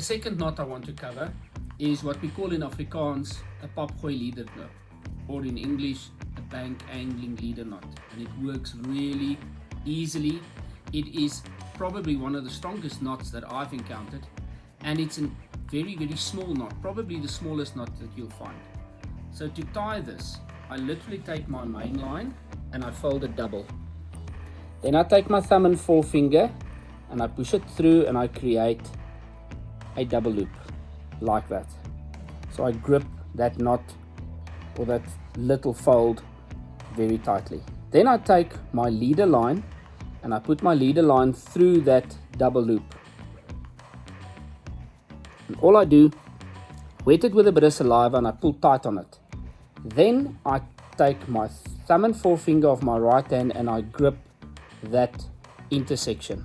second knot I want to cover is what we call in Afrikaans a papgooi leader knot, or in English a bank angling leader knot, and it works really easily. It is probably one of the strongest knots that I've encountered, and it's a very small knot, probably the smallest knot that you'll find. So to tie this, I literally take my main line and I fold it double. Then I take my thumb and forefinger and I push it through and I create a double loop like that. So I grip that knot or that little fold very tightly. Then I take my leader line and I put my leader line through that double loop. And all I do, wet it with a bit of saliva and I pull tight on it. Then I take my thumb and forefinger of my right hand and I grip that intersection.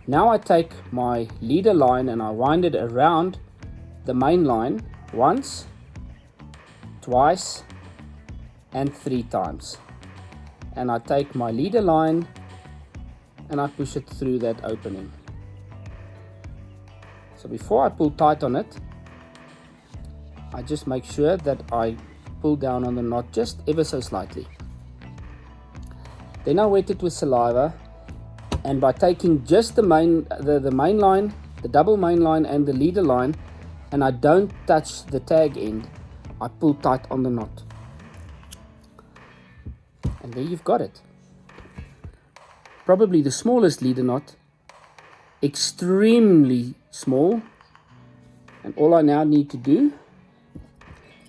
Now I take my leader line and I wind it around the main line once, twice, and 3 times. And I take my leader line and I push it through that opening. So before I pull tight on it, I just make sure that I pull down on the knot just ever so slightly. Then I wet it with saliva, and by taking just the main line, the double main line and the leader line, and I don't touch the tag end, I pull tight on the knot. And there you've got it. Probably the smallest leader knot, extremely small, and all I now need to do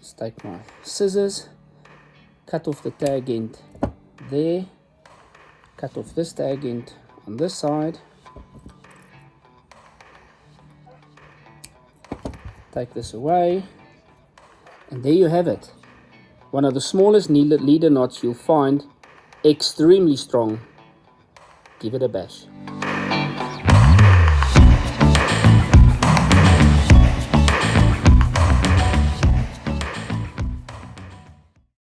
is take my scissors, cut off the tag end there, cut off this tag end on this side, take this away, and there you have it. One of the smallest leader knots you'll find, extremely strong. Give it a bash.